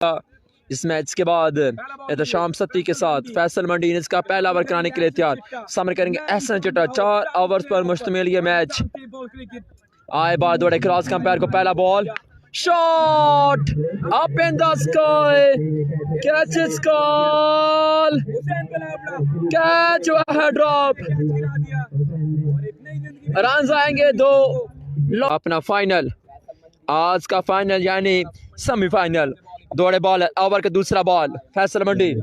इस मैच के बाद एहतशाम सत्ती के साथ फैसल मंडी इसका पहला ओवर कराने के लिए तैयार। सामने करेंगे अहसन चिट्टा। 4 ओवर्स पर मुश्तमिल ये मैच। आए बाद दौड़े क्रॉस का अंपायर को पहला ball, shot up in the sky, catch is call, catch हुआ है ड्रॉप, रन आएंगे 2। अपना फाइनल, आज का फाइनल यानी सेमीफाइनल। दौड़े बॉल, ओवर का दूसरा ball, Faisal Mandi,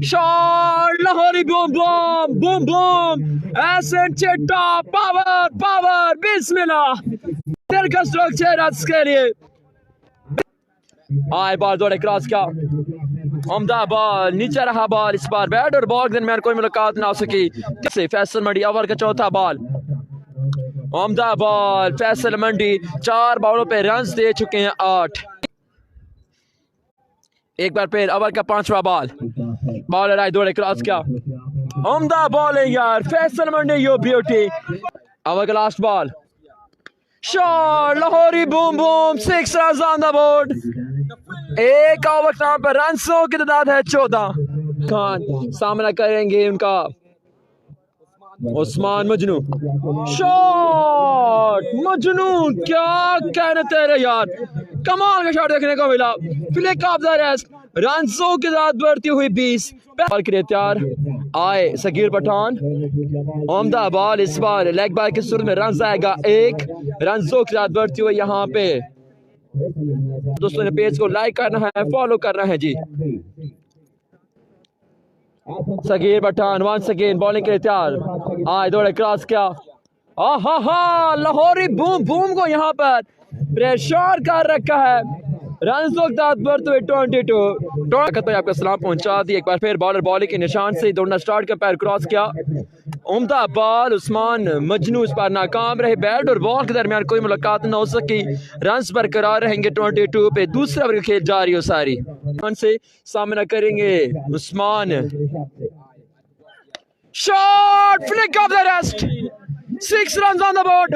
shot, Lahori boom boom boom boom, Ahsan Chitta, power power, बिस्मिल्लाह, दिल का स्ट्रक्चर आज के लिए। आए बॉल, दौड़े क्रॉस का उम्दा बॉल, नीचे रहा बॉल, इस बार बैट और बॉल के दरमियान कोई मुलाकात ना हो सकी। फैसल मंडी ओवर का चौथा बॉल, उम्दा बॉल, फैसल मंडी 4 बॉलों पे रन दे चुके हैं 8। एक बार फिर ओवर का 5वां बॉल, बॉलर आए, दौड़े क्रॉस क्या, उम्दा बॉलिंग यार, फैसल मंडी यो ब्यूटी। ओवर का last ball, shot, Lahori boom boom, 6 run on the board. एक ओवर टाइम पर रनों की तादाद है 14। खान सामना करेंगे उनका उस्मान मजनू, शॉट, मजनू क्या कहने तेरे यार, कमाल का शॉट देखने को मिला। फ्लिक ऑफ द रेस्ट, रनों की तादाद बढ़ती हुई 20। बॉल के लिए तैयार आए सगीर पठान, उम्दा बॉल, इस बार लेग बाय की सूरत में रन आएगा 1। रनों की तादाद बढ़ती हुई यहाँ पे। दोस्तों ने पेज को लाइक करना है, फॉलो करना है जी। Sagheer Pathan once again bowling के लिए तैयार आए, दौड़े क्रॉस क्या, आहा, लाहौरी बूम बूम को यहाँ पर प्रेशर कर रखा है। रन बढ़ते हुए 22। तो आपका सलाम पहुंचा दी। एक बार फिर बॉलर बॉलिंग के निशान से दौड़ना स्टार्ट कर, पैर क्रॉस किया, उम्दा बॉल, उस्मान मजनू इस पर नाकाम रहे। बैट और बॉल के दरमियान कोई मुलाकात न हो सकी। रन बरकरार रहेंगे 22 पे। दूसरा ओवर खेल जारी हो सारी से सामना करेंगे Usman, shot, flick of the rest, 6 run on the board.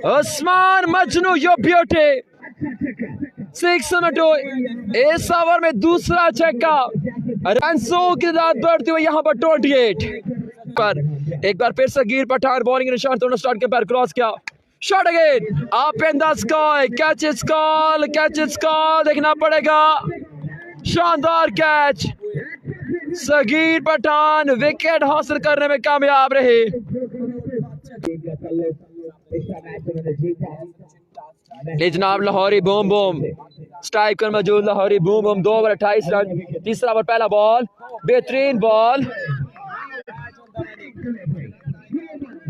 Usman Majnu yo beauty, 6 इस ओवर में दूसरा छक्का। रनों की तादाद बढ़ती हुई यहाँ पर 28 पर। एक बार फिर सगीर पठान बॉलिंग निशान तोड़ना स्टार्ट कर, पैर क्रॉस किया, shot again up in the sky, catch is call, catch is call, देखना पड़ेगा। शानदार कैच, सगीर पठान विकेट हासिल करने में कामयाब रहे। जनाब लाहौरी बूम बूम स्ट्राइक पर मौजूद, Lahori boom boom 2 over 28 run. तीसरा ओवर, पहला बॉल, बेहतरीन बॉल,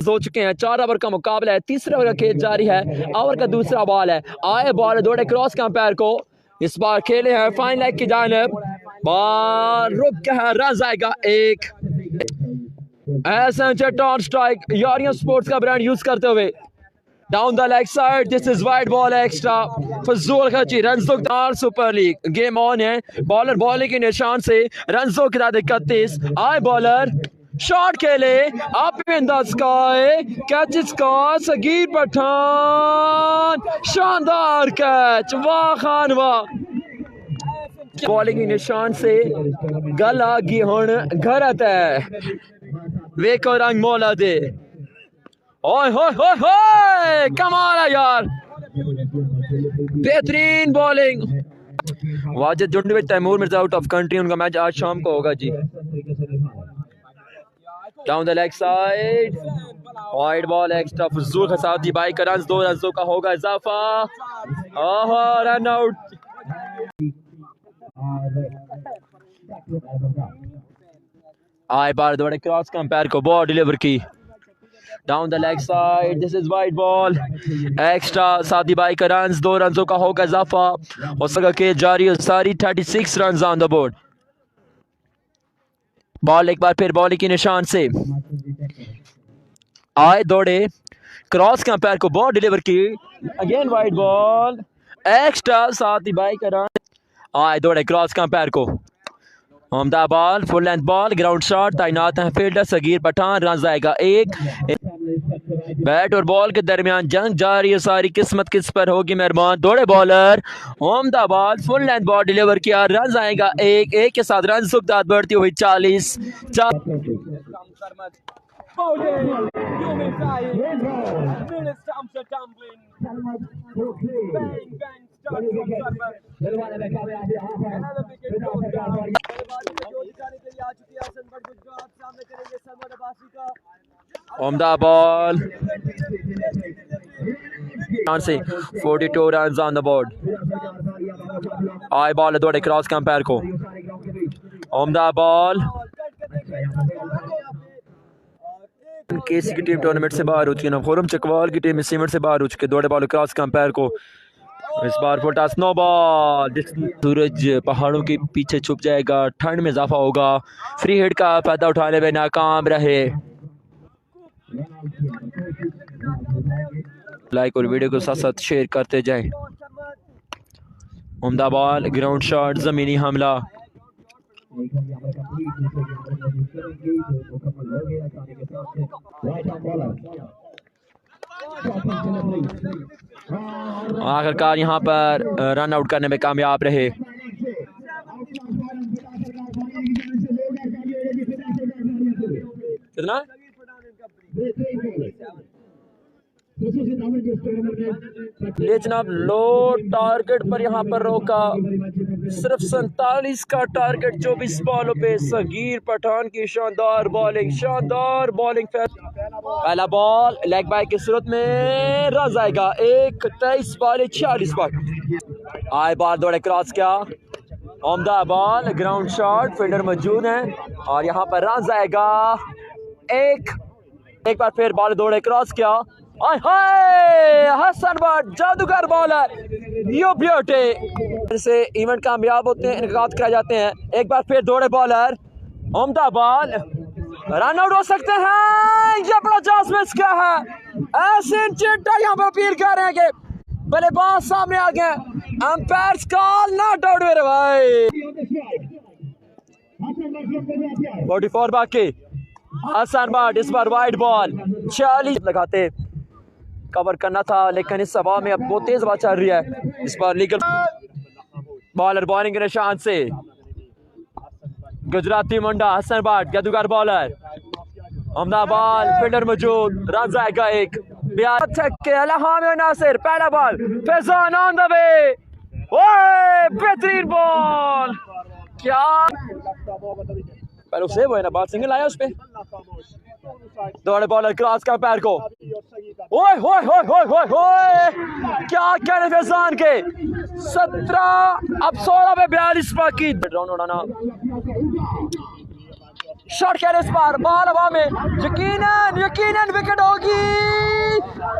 हो चुके हैं 4 ओवर का मुकाबला है। तीसरे ओवर का खेल जारी है। ओवर का दूसरा बॉल है, आए बॉल, दौड़े क्रॉस का पैर को, इस बार खेले हैं फाइन लेग की जानिब, बॉल रुक के है, रन आएगा 1। Ehsan Chitta on strike, Yaariyan sports का ब्रांड यूज करते हुए, down the leg side, this is wide ball extra, फजूल खर्ची। Run super league game on है। बॉलर बॉलिंग के निशान से रनों की तादाद 31। आए बॉलर, शॉट खेले, up in the sky, catch is call, Sagheer Pathan, शानदार कैच, वाह खान वाह। बॉलिंग के निशान से गला की हुण घरत है, वेको रंग मौला दे, ओए होए होए होए, कमाल है यार, बेहतरीन bowling. Wajid Jundvi Taimur Mirza out of country, उनका मैच आज शाम को होगा जी। Down the leg side, wide ball extra, फजूल खसाती बाई का रन, 2 रनों का होगा इजाफा, रन आउट। आए बार दौड़े क्रॉस का अंपायर को बॉल डिलीवर की, down the leg side, this is wide ball extra, सादी बाई का रन, 2 रनों का होगा इजाफा। और सगा के जारी है सारी, 36 run on the board. Ball एक बार फिर बॉलिंग के निशान से आए, दौड़े क्रॉस का अंपायर को बॉल डिलीवर की, अगेन वाइड बॉल एक्स्ट्रा, सादी बाई का रन। आए दौड़े क्रॉस का अंपायर को, उम्दा ball, full length ball, ground shot, तैनात है फील्डर सगीर पठान, रन आएगा 1। बैट और बॉल के दरमियान जंग जारी है, सारी किस्मत किस पर होगी मेहरबान। दौड़े bowler, on the ball, full length ball deliver किया, रन आएगा एक के साथ रन सुबदाद बढ़ती हुई 40। ऑन द बॉल से 42 run on the board. Eye ball दौड़े क्रॉस के अंपायर को। ऑन द बॉल केसी की टीम टूर्नामेंट से बाहर हो चुकी है, नवखोरम चकवाल की टीम इस इवेंट से बाहर हो चुकी है। दौड़े बॉल क्रॉस के अंपायर को। इस बार फुटा स्नो बॉल, सूरज पहाड़ों के पीछे छुप जाएगा, ठंड में इजाफा होगा। फ्री हिट का फायदा उठाने में नाकाम रहे। लाइक और वीडियो को साथ साथ शेयर करते जाएं। उम्दा बॉल, ग्राउंड शॉट, जमीनी हमला। आखिरकार यहाँ पर रन आउट करने में कामयाब रहे। कितना ले जनाब, लो टारगेट पर यहाँ पर रोका। सिर्फ 47 का टारगेट 24 बॉलों पे। सगीर पठान की शानदार बॉलिंग। पहला बॉल लेग बाय की सूरत में रन आएगा 23 बॉल 46 बॉल। आए बॉल दौड़े क्रॉस किया। On the ball, ground shot, fielder मौजूद है और यहाँ पर रन आएगा एक बार फिर बॉल दौड़े क्रॉस किया। हसन बट जादूगर बॉलर यू ब्यूटी से इवेंट कामयाब होते हैं, इनकाद किए जाते हैं। एक बार फिर दौड़े bowler, on the ball, run out हो सकते हैं। ये बड़ा चांस मिस किया है। अहसन चिट्टा यहाँ पर अपील कर रहे हैं कि बल्लेबाज सामने आ गए। अंपायर कॉल नॉट आउट मेरे भाई। 44 बाकी। हसन बट इस बार वाइड बॉल 40 लगाते कवर करना था, लेकिन इस हवा में अब बहुत तेज हवा चल रही है। इस बार लीगल बॉलर बॉलिंग के निशान से गुजराती मुंडा हसन बट जादूगर बॉलर। हमदा बॉल, फील्डर मौजूद, रन आएगा एक। नासिर पहला ball, Faizan on the way. ओए बेहतरीन बॉल, क्या पहले उसे वो है ना, बॉल सिंगल आया उस पे। दौड़े बॉलर क्रॉस का पैर को। ओए होए होए होए होए होए, क्या कहने फैजान के। 17 अब 16 पे 42 बाकी। राउंड उड़ाना, शॉट क्या इस बार, बॉल हवा में, यकीनन विकेट होगी।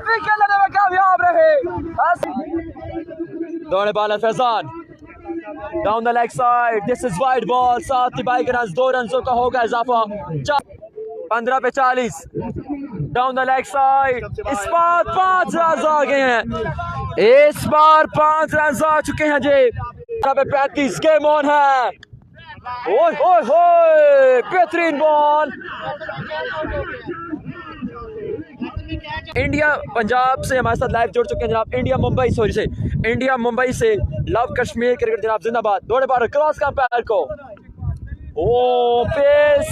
विकेट लेने में कामयाब रहे। दौड़े bowler Faizan, down the leg side, this is wide ball. 7 तिबाई के रन, 2 रनों का होगा इजाफा। 15 पे 40, डाउन द लेग साइड। इस बार 5 रन आ गए हैं। इस बार 5 रन आ चुके हैं जी। 35 गेम ऑन है। ओए होए होए, बेहतरीन बॉल। इंडिया पंजाब से हमारे साथ लाइव जुड़ चुके हैं जनाब। इंडिया मुंबई से लव कश्मीर क्रिकेट जनाब जिंदाबाद। दौड़े बार क्रॉस का पैर को। Oh pace,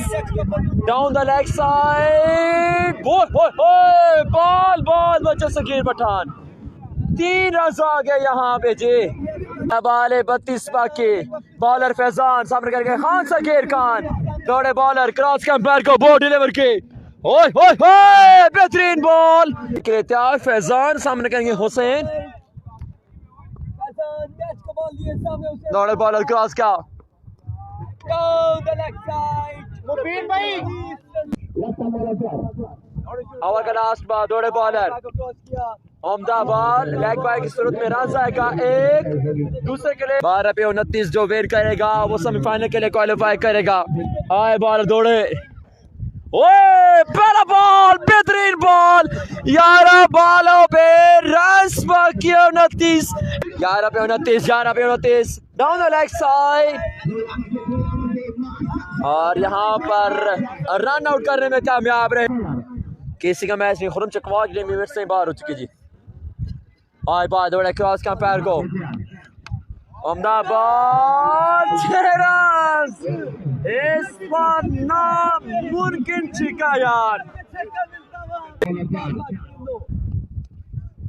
down the leg side, ball बच्चा सगीर पठान। 3 रन आ गए यहाँ पे जी। बाले 32 बाकी। बॉलर फैजान सामने करके खान सगीर खान। दौड़े बॉलर क्रॉस के पैर को, बॉल डिलीवर की। ओए होए होए, बेहतरीन बॉल। फैजान सामने करेंगे हुसैन। दौड़े बॉलर क्रॉस का। ओवर का लास्ट बॉल, दौड़े बॉलर ओमदा बॉल, लेग बाय की सूरत में रन आएगा एक। दूसरे के लिए 12 पे 29 जो वेट करेगा वो सेमीफाइनल के लिए क्वालिफाई करेगा। आए बॉलर दौड़े। ओए पहला बॉल, बेहतरीन बॉल। 11 बॉलों पे रन बाकी 29। 11 पे 29 डाउन द लेग साइड और यहाँ पर रन आउट करने में कामयाब रहे। केसी का मैच नहीं खुरम चकवा के लिए से बाहर हो चुकी जी आए बाहर दौड़े क्रॉस का पैर को अहमदाबाद इस बार नामुमकिन छिका यार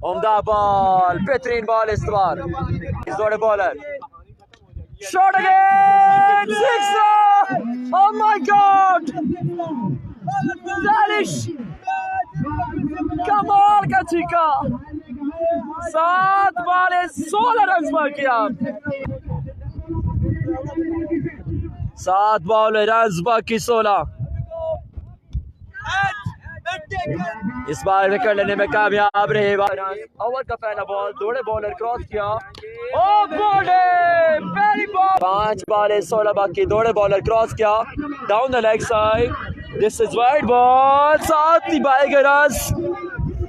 अहमदाबाद बेहतरीन बॉल इस बार इस दौड़े bowler shot again sixer oh my God Danish कमाल का छिका 7 बॉल 16 रन बाकी आप 7 बॉल रन बाकी 16 इस बार विकेट लेने में कामयाब रहे ओवर का पहला बॉल दौड़े बॉलर क्रॉस किया ओ बॉले वेरी बॉल 5 बॉल 16 बाकी दौड़े बॉलर क्रॉस किया down the leg side this is wide ball 7 he by के रन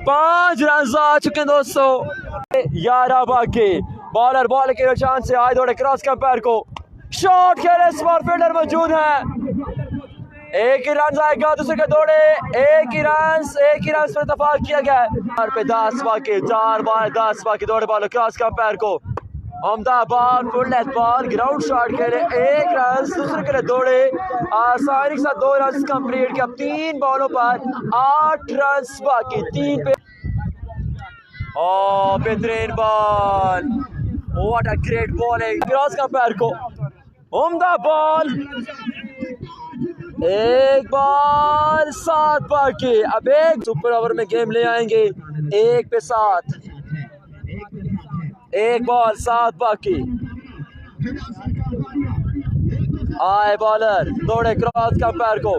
5 रन आ चुके हैं दोस्तों 11 बाकी बॉलर बॉल के निशान से आए दौड़े क्रॉस का पैर को शॉट खेले इस बार फील्डर मौजूद है एक ही रन आएगा दूसरे के दौड़े एक ही रन पर इत्तेफाक किया गया 4 पे 10 बाकी 4 बॉल 10 बाकी दौड़े बॉल क्रॉस का पैर को Ahmedabad full length ball ground shot खेले एक रन दूसरे के लिए दौड़े आसानी के साथ 2 रन कंप्लीट किया 3 बॉलों पर 8 रन बाकी 3 पे बेहतरीन ball what a great bowling cross का पैर को अहमदाबाद एक बॉल 7 बाकी अब एक सुपर ओवर में गेम ले आएंगे 1 पे 7 एक बॉल 7 बाकी आए बॉलर दौड़े क्रॉस का पैर को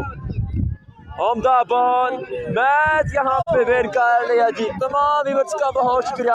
अहमदाबाद मैच यहाँ पे वेट कर लिया जी तमाम व्यूअर्स का बहुत शुक्रिया